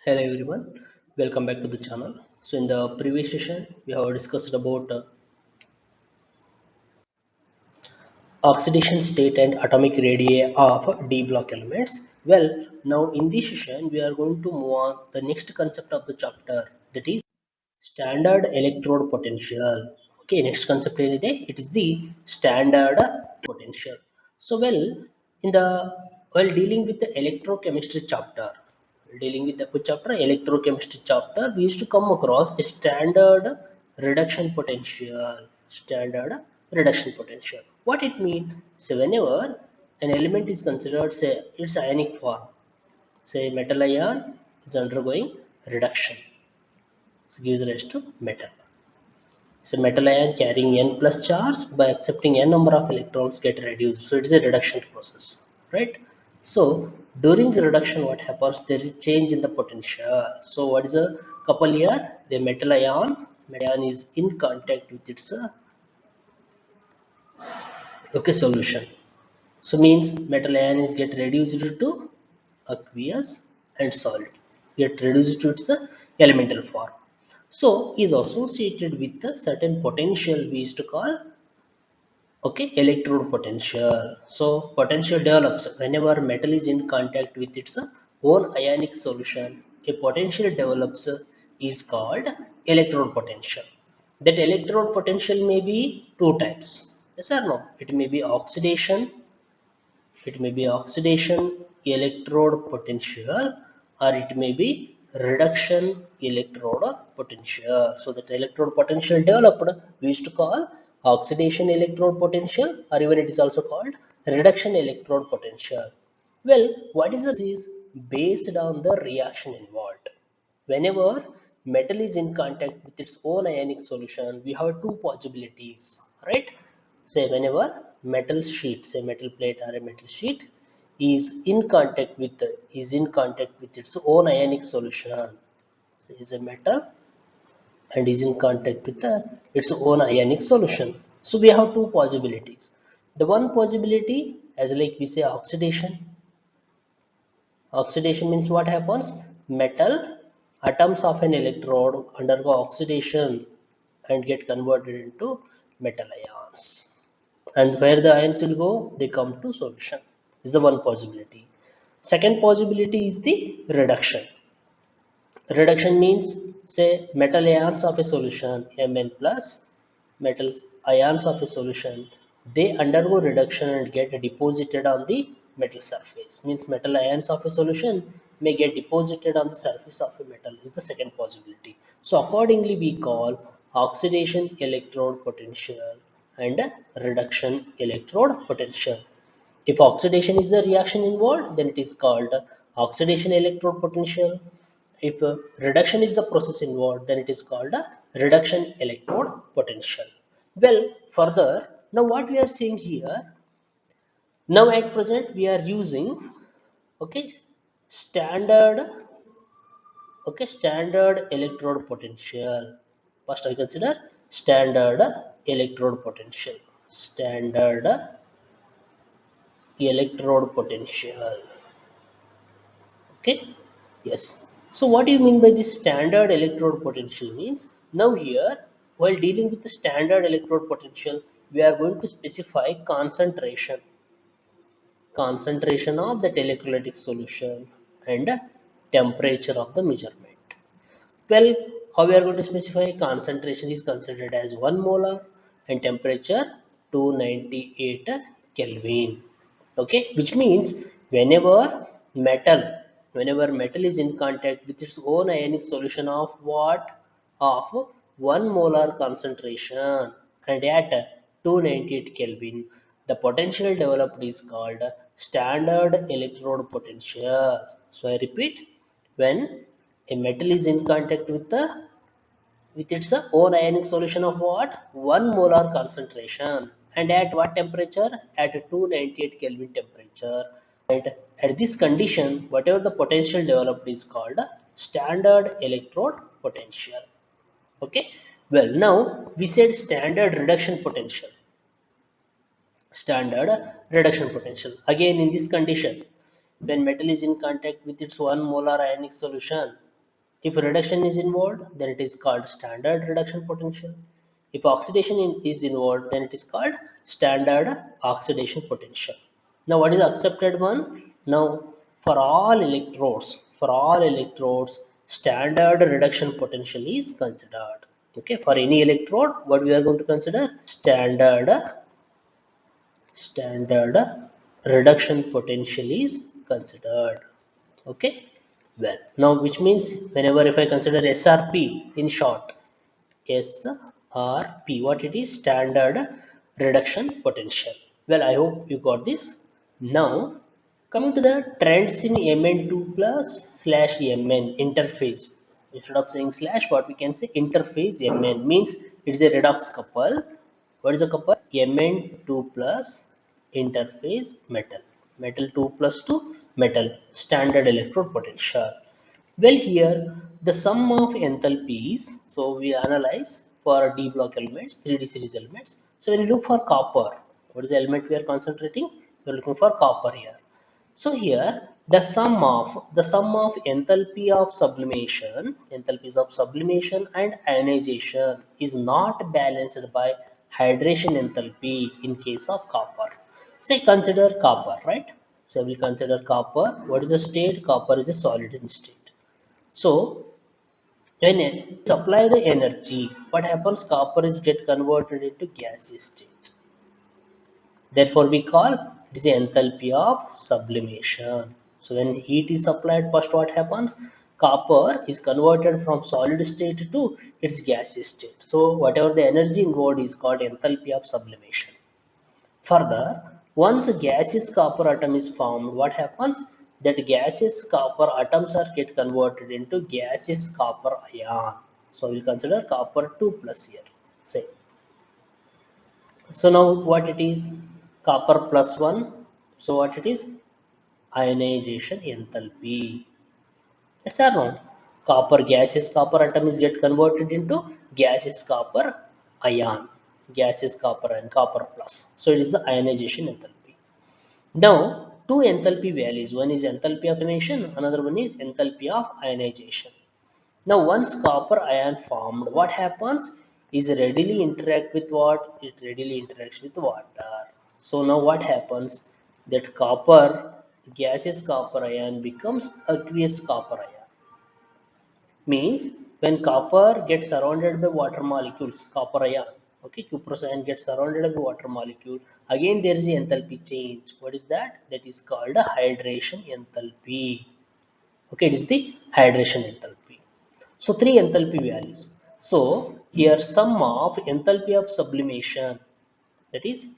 Hello everyone, welcome back to the channel. So in the previous session, we have discussed about oxidation state and atomic radii of d block elements. Well, now in this session, we are going to move on the next concept of the chapter, that is standard electrode potential. Okay, next concept it is the standard potential. So in the while dealing with the electrochemistry chapter, dealing with the chapter electrochemistry chapter, we used to come across a standard reduction potential. Standard reduction potential. What it means? So whenever an element is considered, say its ionic form, say metal ion is undergoing reduction, so gives rise to metal. So metal ion carrying n plus charge by accepting n number of electrons get reduced. So it is a reduction process, right? So during the reduction, what happens? There is change in the potential. So what is a couple here? The metal ion is in contact with its okay solution. So means metal ion is get reduced to aqueous and solid, get reduced to its elemental form. So is associated with a certain potential we used to call okay electrode potential. So potential develops whenever metal is in contact with its own ionic solution. A potential develops is called electrode potential. That electrode potential may be two types. Yes or no? It may be oxidation. It may be oxidation electrode potential, or it may be reduction electrode potential. So that electrode potential developed we used to call oxidation electrode potential, or even it is also called reduction electrode potential. Well, what is this is based on the reaction involved. Whenever metal is in contact with its own ionic solution, we have two possibilities, right? Say whenever metal sheet, say metal plate or a metal sheet is in contact with its own ionic solution. So is a metal and is in contact with its own ionic solution. So we have two possibilities. The one possibility, as like we say oxidation. Oxidation means what happens? Metal atoms of an electrode undergo oxidation and get converted into metal ions. And where the ions will go, they come to solution. Is the one possibility. Second possibility is the reduction. Reduction means say metal ions of a solution Mn plus metals ions of a solution, they undergo reduction and get deposited on the metal surface. Means metal ions of a solution may get deposited on the surface of a metal is the second possibility. So accordingly we call oxidation electrode potential and reduction electrode potential. If oxidation is the reaction involved, then it is called oxidation electrode potential. If reduction is the process involved, then it is called a reduction electrode potential. Well, further, now what we are seeing here, now at present we are using okay standard standard electrode potential. First I consider standard electrode potential. Standard electrode potential. Okay, yes. So what do you mean by this standard electrode potential means? Now here, while dealing with the standard electrode potential, we are going to specify concentration of that electrolytic solution and temperature of the measurement. Well, how we are going to specify? Concentration is considered as 1 molar and temperature 298 Kelvin. Okay, which means whenever metal whenever metal is in contact with its own ionic solution of what? Of 1 molar concentration and at 298 Kelvin, the potential developed is called standard electrode potential. So I repeat, when a metal is in contact with its own ionic solution of what? 1 molar concentration and at what temperature? At 298 Kelvin temperature. And at this condition, whatever the potential developed is called standard electrode potential. Okay. Well, now we said standard reduction potential. Standard reduction potential. Again, in this condition, when metal is in contact with its 1 molar ionic solution, If reduction is involved, then it is called standard reduction potential. If oxidation is involved, then it is called standard oxidation potential. Now, what is the accepted one? Now, for all electrodes, standard reduction potential is considered. Okay, for any electrode, what we are going to consider? Standard reduction potential is considered. Okay, well, now which means whenever if I consider SRP in short, SRP, what it is? Standard reduction potential. Well, I hope you got this. Now coming to the trends in Mn2 plus slash Mn interface. Instead of saying slash, what we can say interface Mn means it's a redox couple. What is a couple? Mn2 plus interface metal. Metal 2 plus 2 metal. Standard electrode potential. Well, here the sum of enthalpies. So we analyze for D block elements, 3D series elements. So when you look for copper, what is the element we are concentrating? We are looking for copper here. So here the sum of enthalpy of sublimation, enthalpies of sublimation and ionization is not balanced by hydration enthalpy in case of copper. Say consider copper, right? So we consider copper. What is the state? Copper is a solid in state. So when you supply the energy, what happens? Copper is get converted into gaseous state. Therefore, we call it is the enthalpy of sublimation. So when heat is applied, first what happens? Copper is converted from solid state to its gaseous state. So whatever the energy involved is called enthalpy of sublimation. Further, once a gaseous copper atom is formed, what happens? That gaseous copper atoms are get converted into gaseous copper ion. So we'll consider copper 2 plus here. Say. So now what it is? Copper plus 1. So what it is? Ionization enthalpy. Yes or no? Copper, gaseous copper atom is get converted into gaseous copper ion. Gaseous copper ion, copper plus. So it is the ionization enthalpy. Now, two enthalpy values. One is enthalpy of formation, another one is enthalpy of ionization. Now, once copper ion formed, what happens is readily interact with what? It readily interacts with water. So now what happens? That copper, gaseous copper ion becomes aqueous copper ion. Means when copper gets surrounded by water molecules, copper ion, okay, cuprous ion gets surrounded by water molecule, again there is a enthalpy change. What is that? That is called a hydration enthalpy. Okay, it is the hydration enthalpy. So three enthalpy values. So here sum of enthalpy of sublimation, that is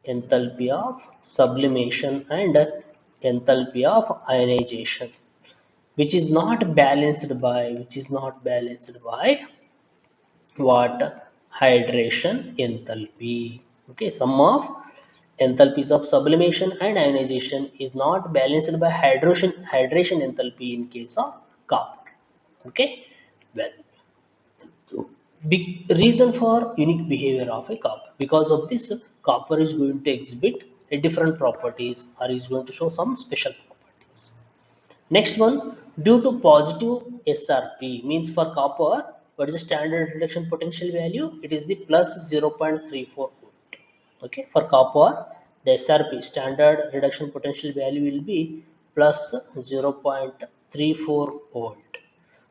enthalpy of sublimation and enthalpy of ionization, which is not balanced by what? Hydration enthalpy. Okay, sum of enthalpies of sublimation and ionization is not balanced by hydration enthalpy in case of copper. Okay, well, big reason for unique behavior of a copper. Because of this, copper is going to exhibit a different properties or is going to show some special properties. Next one, due to positive SRP, means for copper, what is the standard reduction potential value? It is the plus 0.34 volt. Okay, for copper, the SRP standard reduction potential value will be plus 0.34 volt.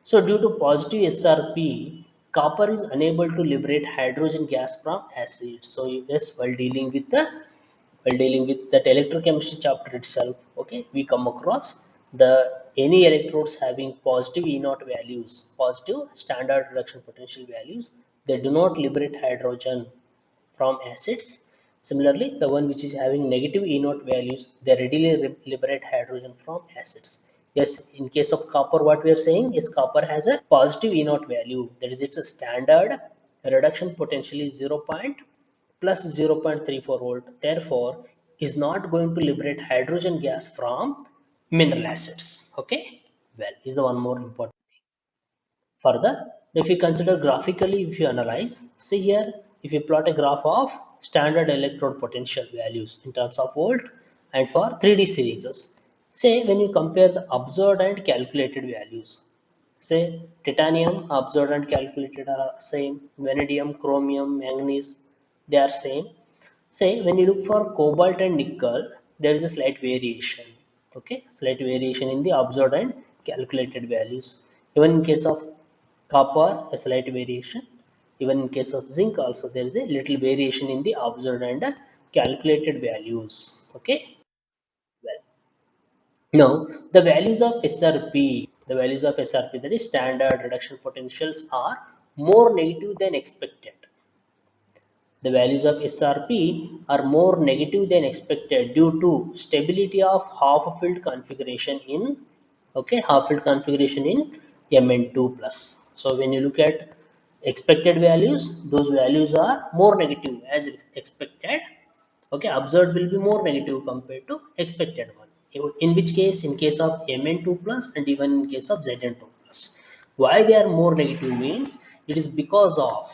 So due to positive SRP, copper is unable to liberate hydrogen gas from acids. So yes, while dealing with that electrochemistry chapter itself, okay, we come across the any electrodes having positive E naught values, positive standard reduction potential values, they do not liberate hydrogen from acids. Similarly, the one which is having negative E naught values, they readily liberate hydrogen from acids. Yes, in case of copper, what we are saying is copper has a positive E naught value, that is its a standard reduction potential is 0. Plus 0.34 volt, therefore is not going to liberate hydrogen gas from mineral acids. Okay, well, is the one more important thing. Further, if you consider graphically, if you analyze, see here, if you plot a graph of standard electrode potential values in terms of volt and for 3D series, say when you compare the observed and calculated values, Say titanium absorbed and calculated are same. Vanadium, chromium, manganese, they are same. Say when you look for cobalt and nickel, there is a slight variation. Okay, slight variation in the observed and calculated values. Even in case of copper, a slight variation. Even in case of zinc, also there is a little variation in the observed and calculated values. Okay, well, now the values of SRP, that is standard reduction potentials, are more negative than expected. The values of SRP are more negative than expected due to stability of half-filled configuration in half-filled configuration in Mn2 plus. So when you look at expected values, those values are more negative as expected. Okay, observed will be more negative compared to expected one. In which case, in case of Mn2 plus and even in case of Zn2 plus. Why they are more negative means it is because of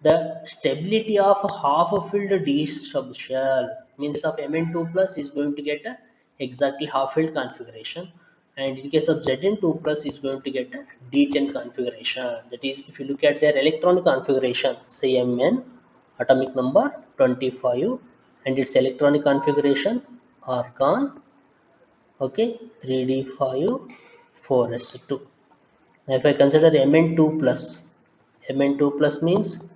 the stability of a half filled d subshell. Means of Mn2 plus is going to get a exactly half filled configuration, and in case of Zn2 plus is going to get a d10 configuration. That is, if you look at their electronic configuration, say Mn atomic number 25 and its electronic configuration argon, okay, 3d5 4s2. now if I consider Mn2 plus, Mn2 plus means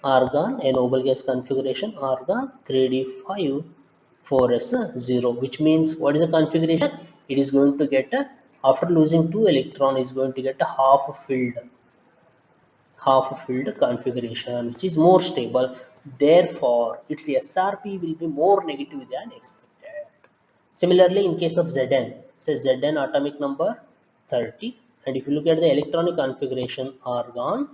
argon, a noble gas configuration, argon 3d5 4s0, which means what is the configuration? It is going to get a, after losing 2 electron, is going to get a half filled configuration, which is more stable. Therefore, its SRP will be more negative than expected. Similarly, in case of Zn, say Zn atomic number 30, and if you look at the electronic configuration, argon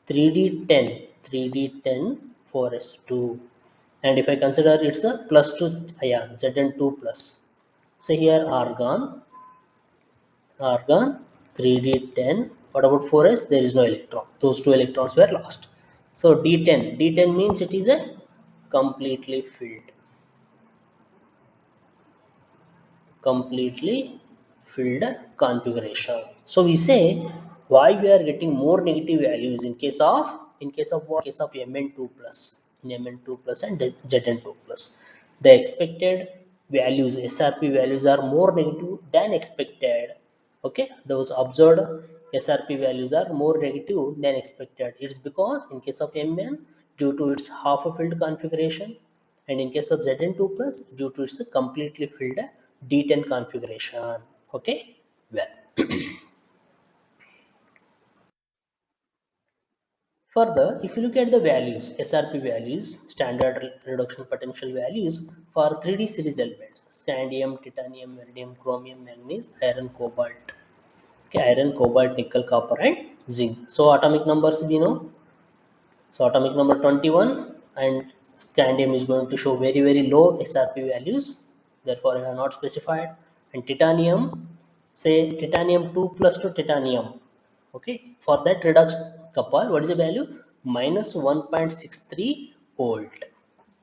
3d10, 3d10 4s2, and if I consider it's a plus 2 ion, Zn2 plus, say here argon 3d10. What about 4s? There is no electron, those two electrons were lost. So d10 means it is a completely filled configuration. So we say why we are getting more negative values in case of what? In case of Mn2 plus, in Mn2 plus and Zn2 plus, the expected values, SRP values, are more negative than expected. Okay, those observed SRP values are more negative than expected. It's because in case of Mn, due to its half filled configuration, and in case of Zn2 plus, due to its completely filled D10 configuration. Okay, well, further, if you look at the values, SRP values, standard reduction potential values for 3D series elements, scandium, titanium, iridium, chromium, manganese, iron, cobalt. Okay, iron, cobalt, nickel, copper, and zinc. So atomic numbers we know. So atomic number 21, and scandium is going to show very very low SRP values. Therefore, I have not specified. And titanium, say titanium 2 plus to titanium. Okay, for that redox couple, what is the value? Minus 1.63 volt.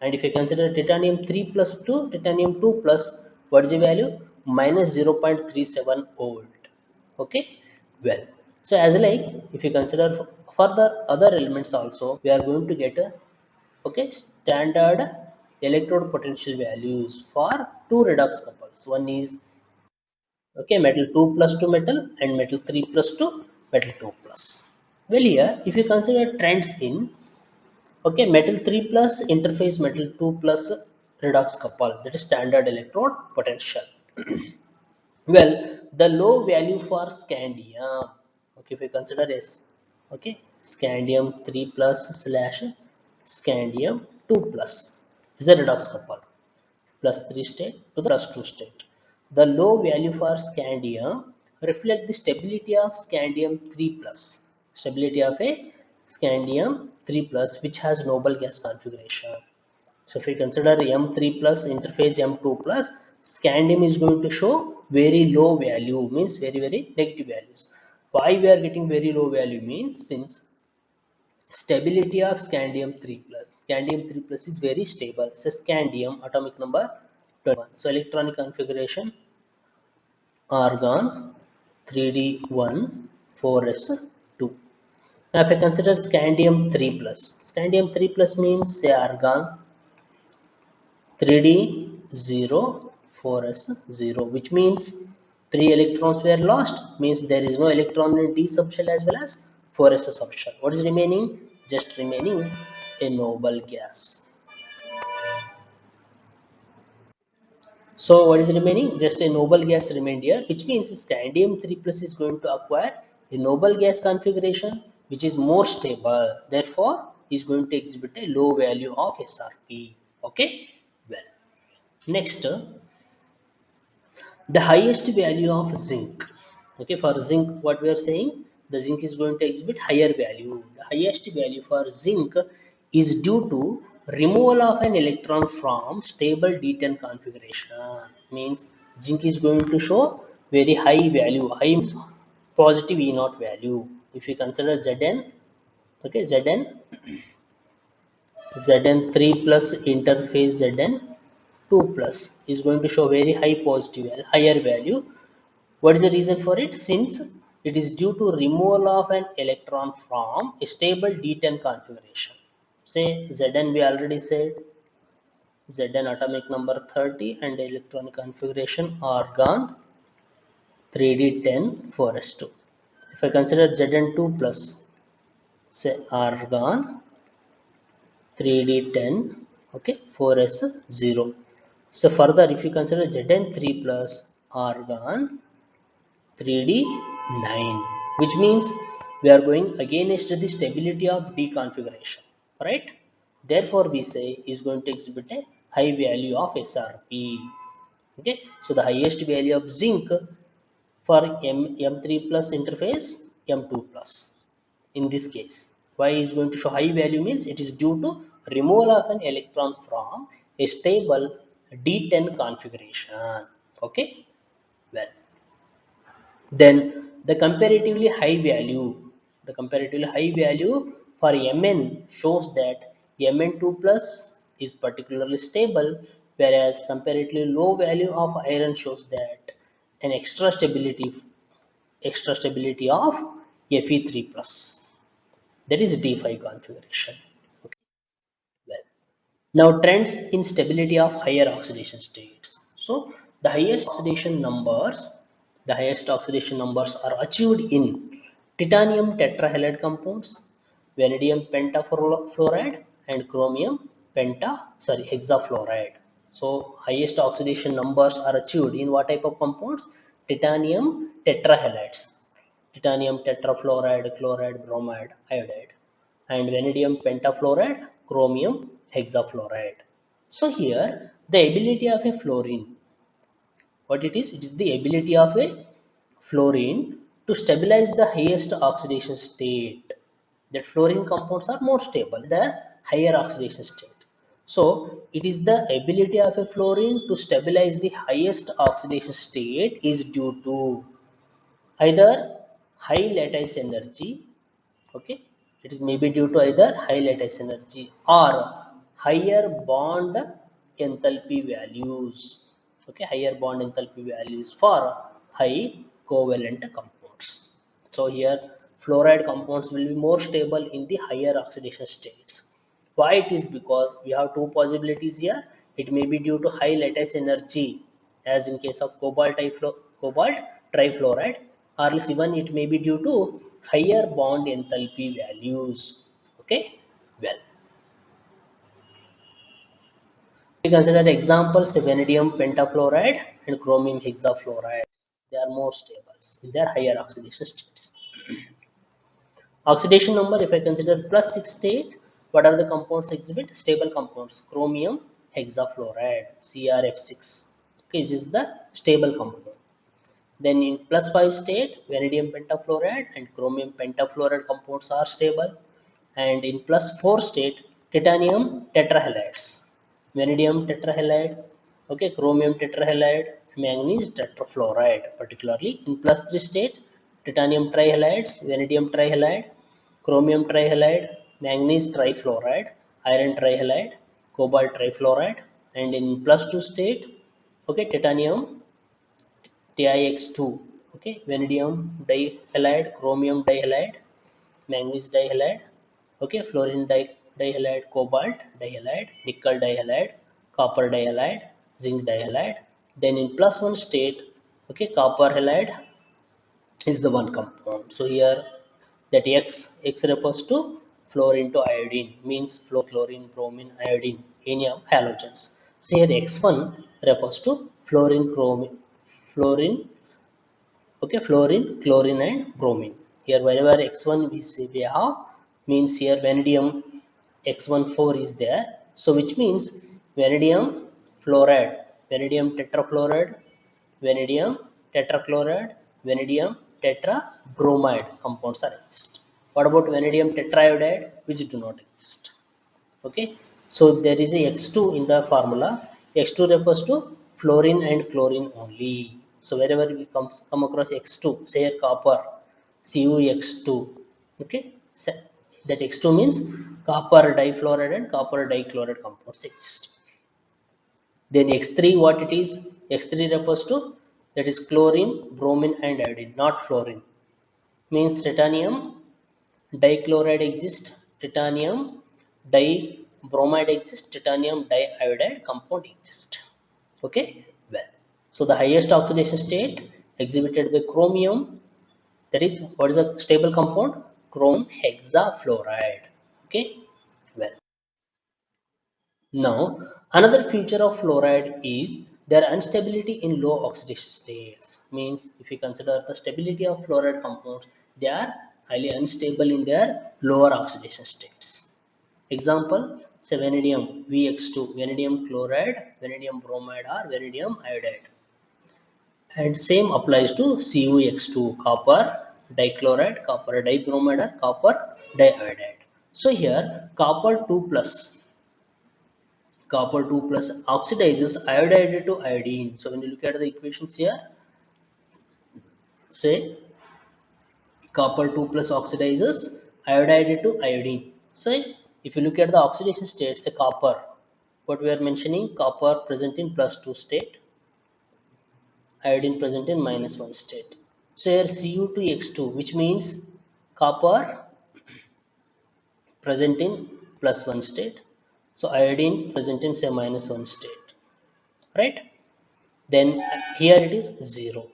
And if you consider titanium 3 plus to titanium 2 plus, what is the value? Minus 0.37 volt. Okay, well, so as like if you consider further other elements also, we are going to get a standard electrode potential values for two redox couples. One is metal 2 plus to metal, and metal 3 plus to metal 2 plus. Well, here if you consider trends in metal 3 plus interface metal 2 plus redox couple, that is standard electrode potential. Well, the low value for scandium, okay, if we consider S, okay, scandium 3 plus slash scandium 2 plus is a redox couple, plus 3 state to the plus 2 state. The low value for scandium reflect the stability of scandium 3 plus, stability of a scandium 3 plus which has noble gas configuration. So if we consider M3 plus interface M2 plus, scandium is going to show very low value, means very very negative values. Why we are getting very low value means since stability of scandium 3 plus. Scandium 3 plus is very stable. So scandium atomic number 21. So electronic configuration argon 3d1 4s2. Now if I consider scandium 3 plus, scandium 3 plus means say argon 3d0 4s0, which means 3 electrons were lost, means there is no electron in d subshell as well as 4s subshell. What is remaining? Just remaining a noble gas. So what is remaining? Just a noble gas remained here, which means scandium 3 plus is going to acquire a noble gas configuration which is more stable. Therefore, is going to exhibit a low value of SRP. Okay. Well, next, the highest value of zinc. Okay, for zinc, what we are saying, the zinc is going to exhibit higher value. The highest value for zinc is due to removal of an electron from stable D10 configuration. Means zinc is going to show very high value. High means positive E naught value. If you consider Zn, okay, Zn3 plus interface Zn2 plus is going to show very high positive value, higher value. What is the reason for it? Since it is due to removal of an electron from a stable D10 configuration. Say Zn, we already said Zn atomic number 30 and electronic configuration argon 3d10 4s2. If I consider Zn2 plus, say argon 3d10, okay, 4s0. So further, if you consider Zn3 plus argon 3d9, which means we are going against the stability of D configuration, right? Therefore, we say is going to exhibit a high value of SRP. Okay, so the highest value of zinc for M3 plus interface M2 plus. In this case, why is going to show high value means it is due to removal of an electron from a stable D10 configuration. Okay, well. Then the comparatively high value for Mn shows that Mn2 plus is particularly stable, whereas comparatively low value of iron shows that an extra stability of Fe3 plus. That is D5 configuration. Okay. Well, now trends in stability of higher oxidation states. So the highest oxidation numbers are achieved in titanium tetrahalide compounds, vanadium pentafluoride, and chromium hexafluoride. So highest oxidation numbers are achieved in what type of compounds? Titanium tetrahalides, titanium tetrafluoride, chloride, bromide, iodide, and vanadium pentafluoride, chromium hexafluoride. So here the ability of a fluorine, what it is? It is the ability of a fluorine to stabilize the highest oxidation state. That fluorine compounds are more stable, the higher oxidation state. So it is the ability of a fluorine to stabilize the highest oxidation state is due to either high lattice energy, okay, it is maybe due to either high lattice energy or higher bond enthalpy values, okay, higher bond enthalpy values for high covalent compounds. So here fluoride compounds will be more stable in the higher oxidation states. Why? It is because we have two possibilities here. It may be due to high lattice energy, as in case of cobalt trifluoride, or else even it may be due to higher bond enthalpy values. Okay, well, we consider examples vanadium pentafluoride and chromium hexafluoride. They are more stable in their higher oxidation states. Oxidation number, if I consider plus 6 state, what are the compounds exhibit? Stable compounds. Chromium hexafluoride, CrF6. Okay, this is the stable compound. Then in plus 5 state, vanadium pentafluoride and chromium pentafluoride compounds are stable. And in plus 4 state, titanium tetrahalides, vanadium tetrahalide, okay, chromium tetrahalide, manganese tetrafluoride. Particularly in plus 3 state, titanium trihalides, vanadium trihalide, chromium trihalide, manganese trifluoride, iron trihalide, cobalt trifluoride. And in plus 2 state, okay, titanium TiX2, Okay, vanadium dihalide, chromium dihalide, manganese dihalide, okay, fluorine dihalide, cobalt dihalide, nickel dihalide, copper dihalide, zinc dihalide. Then in plus one state, okay, copper halide is the one compound. So here that X refers to fluorine to iodine, means chlorine, bromine, iodine, any of halogens. So here X1 refers to fluorine, chromine, fluorine, okay, fluorine, chlorine and bromine. Here wherever X1 we see we have, means here vanadium X14 is there. So which means vanadium fluoride, vanadium tetrafluoride, vanadium tetrachloride, vanadium tetrabromide compounds are exist. What about vanadium tetraiodide, which do not exist? Okay, so there is a X2 in the formula. X2 refers to fluorine and chlorine only. So wherever we come across X2, say copper, CuX2, okay, so that X2 means copper difluoride and copper dichloride compounds exist. Then X3, what it is? X3 refers to, that is chlorine, bromine and iodine, not fluorine. Means titanium dichloride exists, titanium dibromide exists, titanium diiodide compound exists. Okay, well, so the highest oxidation state exhibited by chromium, that is what is a stable compound? Chrome hexafluoride. Okay, well, now another feature of fluoride is their instability in low oxidation states. Means if you consider the stability of fluoride compounds, they are highly unstable in their lower oxidation states. Example, say vanadium VX2, vanadium chloride, vanadium bromide or vanadium iodide. And same applies to CuX2, copper dichloride, copper dibromide or copper diiodide. So here copper 2 plus oxidizes iodide to iodine. So when you look at the equations here, say copper 2 plus oxidizes iodide to iodine. So if you look at the oxidation state, say copper, what we are mentioning, copper present in plus 2 state, iodine present in minus 1 state. So here Cu2X2, which means copper present in plus 1 state, so iodine present in say minus 1 state, right? Then here it is 0.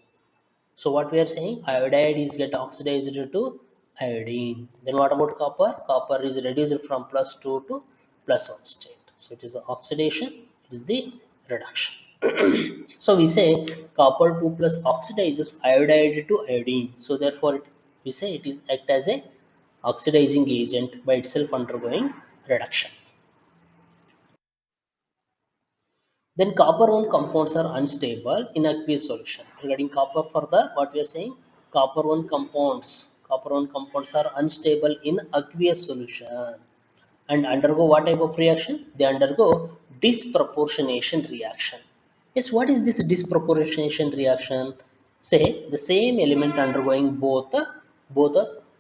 So what we are saying, iodide is get oxidized to iodine. Then what about copper? Copper is reduced from plus 2 to plus 1 state. So it is the oxidation, it is the reduction. So we say copper 2 plus oxidizes iodide to iodine. So therefore we say it is act as a oxidizing agent by itself undergoing reduction. Then copper 1 compounds are unstable in aqueous solution. Regarding copper further, what we are saying, copper 1 compounds are unstable in aqueous solution and undergo what type of reaction? They undergo disproportionation reaction. Yes, what is this disproportionation reaction? Say the same element undergoing both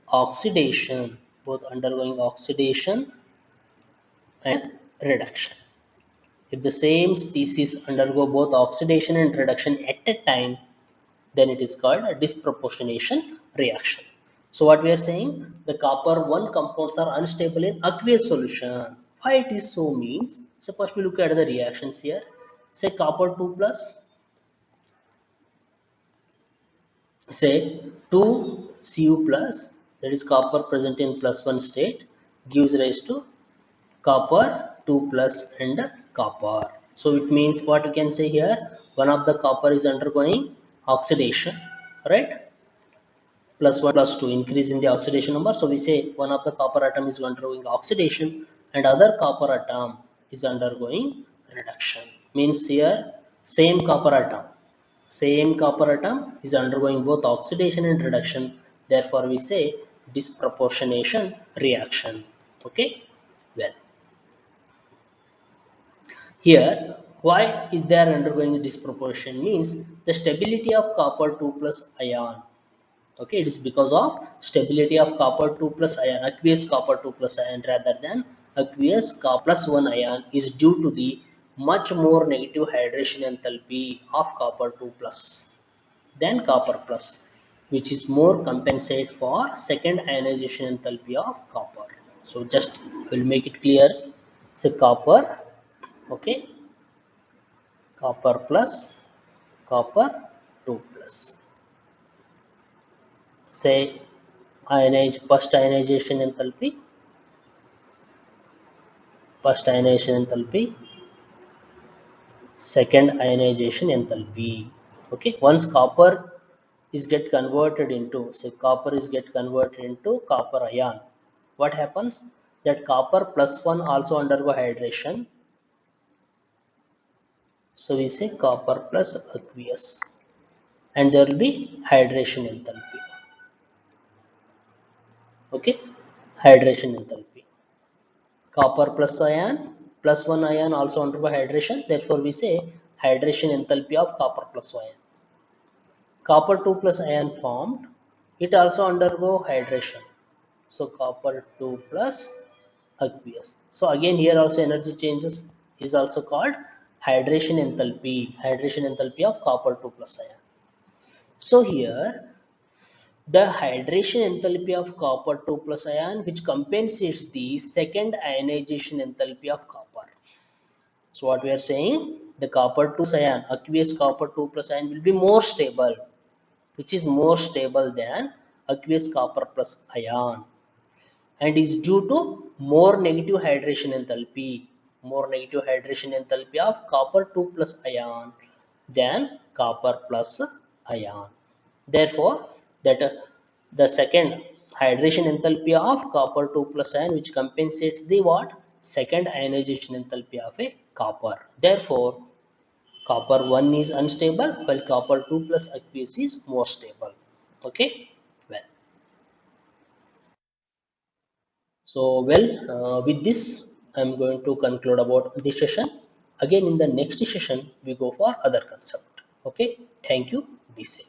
oxidation, both undergoing oxidation and reduction. If the same species undergo both oxidation and reduction at a time, then it is called a disproportionation reaction. So what we are saying, the copper 1 compounds are unstable in aqueous solution. Why it is so means, so first we look at the reactions here. Say copper 2 plus, say 2 Cu plus, that is copper present in plus 1 state, gives rise to copper 2 plus and copper. So it means what you can say here, one of the copper is undergoing oxidation, right? Plus 1 plus 2 increase in the oxidation number. So we say one of the copper atom is undergoing oxidation and other copper atom is undergoing reduction. Means here same copper atom is undergoing both oxidation and reduction. Therefore we say disproportionation reaction. Okay, well, here, why is there undergoing disproportion means the stability of copper 2 plus ion. Okay, it is because of stability of copper 2 plus ion, aqueous copper 2 plus ion rather than aqueous copper plus 1 ion is due to the much more negative hydration enthalpy of copper 2 plus than copper plus. which is more compensate for second ionization enthalpy of copper. So just we'll make it clear. So copper, okay, copper plus copper 2 plus. Say first ionization enthalpy, second ionization enthalpy. Okay, once copper is get converted into, say copper is get converted into copper ion, what happens, that copper plus 1 also undergo hydration, so we say copper plus aqueous, and there will be hydration enthalpy. Okay, hydration enthalpy, copper plus ion plus 1 ion also undergo hydration, therefore we say hydration enthalpy of copper plus ion. Copper 2 plus ion formed, it also undergo hydration, so copper 2 plus aqueous. So again here also energy changes is also called hydration enthalpy of copper 2 plus ion. So here the hydration enthalpy of copper 2 plus ion which compensates the second ionization enthalpy of copper. So what we are saying, the copper 2 ion, aqueous copper 2 plus ion will be more stable, which is more stable than aqueous copper plus ion, and is due to more negative hydration enthalpy, of copper 2 plus ion than copper plus ion. Therefore that the second hydration enthalpy of copper 2 plus ion which compensates the what, second ionization enthalpy of a copper. Therefore copper 1 is unstable while copper 2 plus aqueous is more stable. Okay, well, so with this, I'm going to conclude about this session. Again, in the next session, we go for other concept. Okay, thank you. Be safe.